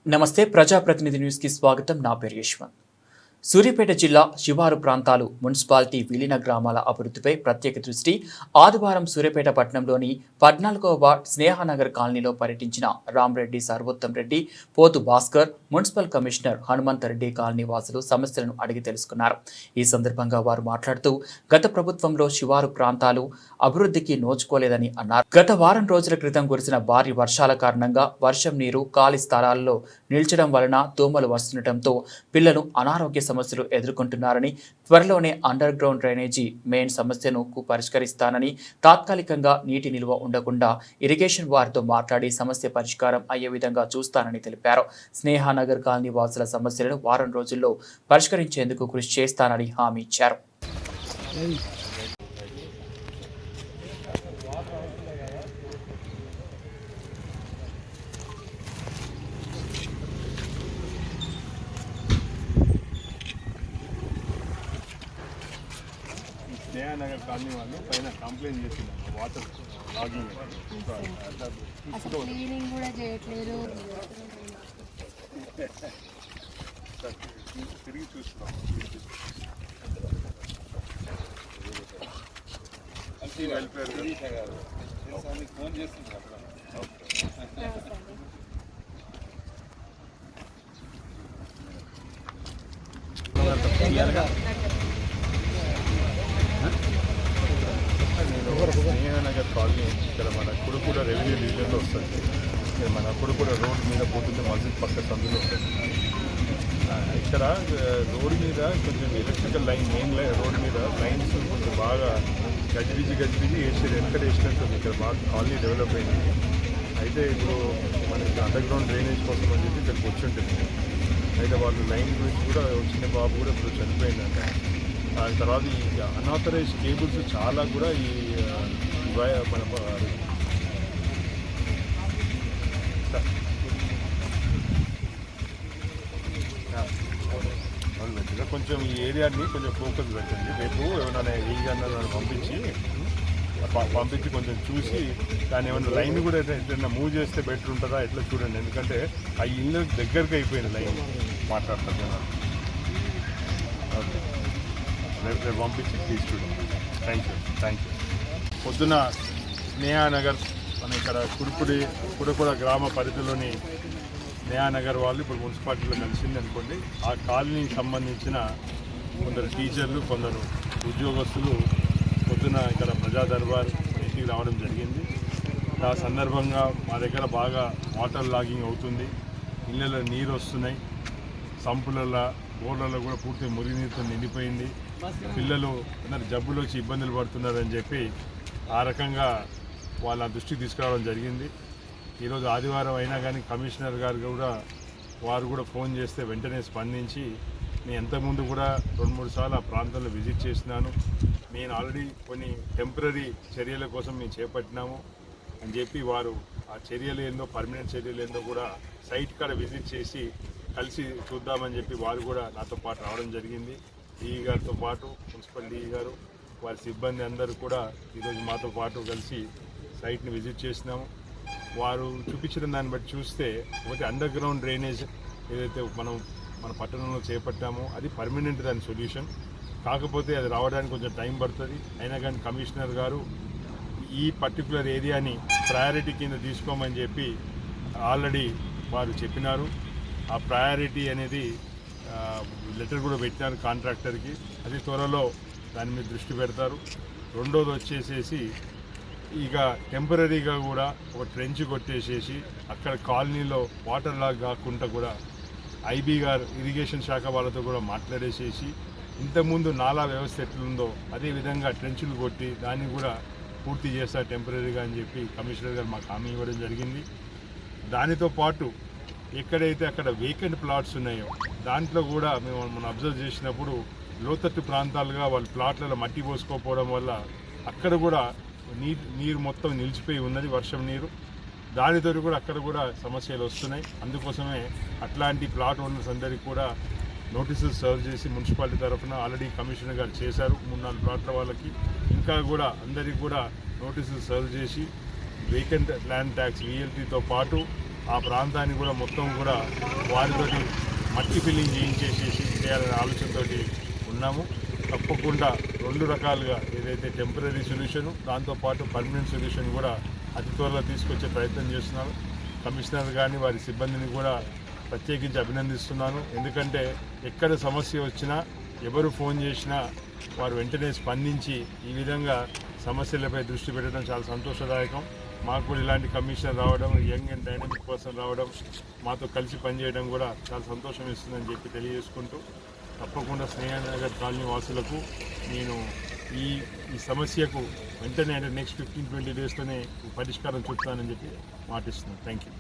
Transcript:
నమస్తే ప్రజాప్రతినిధి న్యూస్ కి స్వాగతం. నా పేరు యశ్వంత్. సూర్యాపేట జిల్లా శివారు ప్రాంతాలు మున్సిపాలిటీ విలీన గ్రామాల అభివృద్ధిపై ప్రత్యేక దృష్టి. ఆదివారం సూర్యాపేట పట్టణంలోని 14వ వార్డ్ స్నేహనగర్ కాలనీలో పర్యటించిన రామరెడ్డి, సర్వోత్తం రెడ్డి, పోతు Bhaskar, municipal commissioner Hanumanth Reddy colony వాసులు సమస్యలను అడిగి తెలుసుకున్నారు. ఈ సందర్భంగా వారు మాట్లాడుతూ గత ప్రభుత్వంలో శివారు ప్రాంతాలు అభివృద్ధికి నోచుకోలేదని అన్నారు. గత వారం రోజుల క్రితం కురిసిన భారీ వర్షాల కారణంగా వర్షం నీరు ఖాళీ స్థలాల్లో నిల్చడం వలన దోమలు వస్తుండటంతో పిల్లలు అనారోగ్య సమస్యలు ఎదుర్కొంటున్నారని, త్వరలోనే అండర్ గ్రౌండ్ డ్రైనేజీ మెయిన్ సమస్యను పరిష్కరిస్తానని, తాత్కాలికంగా నీటి నిల్వ ఉండకుండా ఇరిగేషన్ వారితో మాట్లాడి సమస్య పరిష్కారం అయ్యే విధంగా చూస్తానని తెలిపారు. స్నేహనగర్ కాలనీ వాసుల సమస్యలను వారం రోజుల్లో పరిష్కరించేందుకు కృషి చేస్తానని హామీ ఇచ్చారు. స్నేహనగర్ కాలనీ వాళ్ళు పైన కంప్లైంట్ చేసింది వాటర్ లాగింగ్ అసలు క్లీనింగ్ కూడా చేయట్లేదు. తిరిగి చూస్తున్నాం. వెల్ఫేర్ ఫోన్ చేస్తున్నారు. స్నేహనగర్ కాలనీ ఇక్కడ మన కుడుకూడ రెవెన్యూ డివిజన్లో వస్తుంది. మన కుడుకూడ రోడ్డు మీద పోతుంటే మస్జిద్ పక్క సందులో ఉంటుంది. ఇక్కడ రోడ్డు మీద కొంచెం ఎలక్ట్రికల్ లైన్ మెయిన్ రోడ్డు మీద లైన్స్ కొంచెం బాగా గజిబిజి వేసేది ఎక్కడ వేసినట్టుంది. ఇక్కడ బాగా కాలనీ డెవలప్ అయింది. అయితే ఇప్పుడు మనకి అండర్ గ్రౌండ్ డ్రైనేజ్ కోసం అని చెప్పి ఇక్కడికి వచ్చి ఉంటుంది. అయితే వాళ్ళు లైన్ గురించి కూడా చిన్న బాబు కూడా ఇప్పుడు చనిపోయిందంట. దాని తర్వాత ఈ అన్ఆథరైజ్ కేబుల్స్ చాలా కూడా ఈ మన కొంచెం ఈ ఏరియాని కొంచెం ఫోకస్ పెట్టండి. రేపు ఏమైనా ఈ అన్న పంపించి కొంచెం చూసి దాన్ని ఏమైనా లైన్ కూడా ఎట్లయినా మూవ్ చేస్తే బెటర్ ఉంటుందా ఎట్లా చూడండి. ఎందుకంటే ఆ ఇల్లు దగ్గరకు అయిపోయింది లైన్ మాట్లాడుతున్నా. ఓకే, రేపు పంపించి తీసుకుంటాం. Thank you. పొద్దున స్నేహనగర్ మన ఇక్కడ కుడుకూడ గ్రామ పరిధిలోని స్నేహనగర్ వాళ్ళు ఇప్పుడు మున్సిపాలిటీలో కలిసింది అనుకోండి. ఆ కాలనీకి సంబంధించిన కొందరు టీచర్లు, కొందరు ఉద్యోగస్తులు పొద్దున ఇక్కడ ప్రజా దర్బార్ ఇంటికి రావడం జరిగింది. ఆ సందర్భంగా మా దగ్గర బాగా వాటర్ లాగింగ్ అవుతుంది, ఇళ్ళలో నీరు వస్తున్నాయి, సంపులలో బోర్లలో కూడా పూర్తి మురినీరుతో నిండిపోయింది. పిల్లలు అందరు జబ్బులు వచ్చి ఇబ్బందులు పడుతున్నారని చెప్పి ఆ రకంగా వాళ్ళ దృష్టికి తీసుకురావడం జరిగింది. ఈరోజు ఆదివారం అయినా కానీ కమిషనర్ గారు కూడా వారు కూడా ఫోన్ చేస్తే వెంటనే స్పందించి, నేను ఎంతకుముందు కూడా 2-3 సార్లు ఆ ప్రాంతంలో విజిట్ చేసినాను, నేను ఆల్రెడీ కొన్ని టెంపరీ చర్యల కోసం మేము చేపట్టినాము అని చెప్పి వారు ఆ చర్యలు ఏందో పర్మనెంట్ చర్యలు ఏందో కూడా సైట్ కాడ విజిట్ చేసి కలిసి చూద్దామని చెప్పి వారు కూడా నాతో పాటు రావడం జరిగింది. డిఈ గారితో పాటు మున్సిపల్ డిఈ గారు వారి సిబ్బంది అందరూ కూడా ఈరోజు మాతో పాటు కలిసి సైట్ని విజిట్ చేసినాము. వారు చూపించిన దాన్ని బట్టి చూస్తే ఒకటి అండర్ గ్రౌండ్ డ్రైనేజ్ ఏదైతే మన పట్టణంలో చేపట్టామో అది పర్మనెంట్ దాని సొల్యూషన్. కాకపోతే అది రావడానికి కొంచెం టైం పడుతుంది. అయినా కానీ కమిషనర్ గారు ఈ పర్టికులర్ ఏరియాని ప్రయారిటీ కింద తీసుకోమని చెప్పి ఆల్రెడీ వారు చెప్పినారు. ఆ ప్రయారిటీ అనేది లెటర్ కూడా పెట్టినారు కాంట్రాక్టర్కి. అది త్వరలో దాని మీద దృష్టి పెడతారు. రెండోది వచ్చేసేసి ఇక టెంపరీగా కూడా ఒక ట్రెంచ్ కొట్టేసేసి అక్కడ కాలనీలో వాటర్ లాగ్ కాకుండా కూడా ఐబీ గారు ఇరిగేషన్ శాఖ వాళ్ళతో కూడా మాట్లాడేసేసి ఇంతకుముందు నాలా వ్యవస్థ ఎట్లుందో అదేవిధంగా ట్రెంచులు కొట్టి దాన్ని కూడా పూర్తి చేస్తారు టెంపరీగా అని చెప్పి కమిషనర్ గారు మాకు హామీ ఇవ్వడం జరిగింది. దానితో పాటు ఎక్కడైతే అక్కడ వేకెంట్ ప్లాట్స్ ఉన్నాయో దాంట్లో కూడా మనం అబ్జర్వ్ చేసినప్పుడు లోతట్టు ప్రాంతాలుగా వాళ్ళ ప్లాట్లలో మట్టి పోసుకోకపోవడం వల్ల అక్కడ కూడా నీరు మొత్తం నిలిచిపోయి ఉన్నది, వర్షం నీరు. దానితో కూడా అక్కడ కూడా సమస్యలు వస్తున్నాయి. అందుకోసమే అట్లాంటి ప్లాట్ ఓనర్స్ అందరికీ కూడా నోటీసులు సర్వ్ చేసి మున్సిపాలిటీ తరఫున ఆల్రెడీ కమిషనర్ గారు చేశారు 3-4 ప్లాట్ల వాళ్ళకి. ఇంకా కూడా అందరికీ కూడా నోటీసులు సర్వ్ చేసి వేకెంట్ ల్యాండ్ ట్యాక్స్ VLTతో పాటు ఆ ప్రాంతాన్ని కూడా మొత్తం కూడా వారితోటి మట్టి ఫిల్లింగ్ చేయించేసేసి చేయాలనే ఆలోచనతోటి ఉన్నాము. తప్పకుండా 2 రకాలుగా ఏదైతే టెంపరీ సొల్యూషను దాంతోపాటు పర్మనెంట్ సొల్యూషన్ కూడా అతి త్వరలో తీసుకొచ్చే ప్రయత్నం చేస్తున్నాను. కమిషనర్ కానీ వారి సిబ్బందిని కూడా ప్రత్యేకించి అభినందిస్తున్నాను. ఎందుకంటే ఎక్కడ సమస్య వచ్చినా ఎవరు ఫోన్ చేసినా వారు వెంటనే స్పందించి ఈ విధంగా సమస్యలపై దృష్టి పెట్టడం చాలా సంతోషదాయకం. మాకు కూడా ఇలాంటి కమిషనర్ రావడం, యంగ్ అండ్ డైనమిక్ పర్సన్ రావడం, మాతో కలిసి పనిచేయడం కూడా చాలా సంతోషం ఇస్తుందని చెప్పి తెలియజేసుకుంటూ తప్పకుండా స్నేహనగర్ కాలనీ వాసులకు నేను ఈ సమస్యకు వెంటనే అంటే నెక్స్ట్ 15-20 డేస్తోనే పరిష్కారం చూపుతానని చెప్పి మాటిస్తున్నాను. Thank you.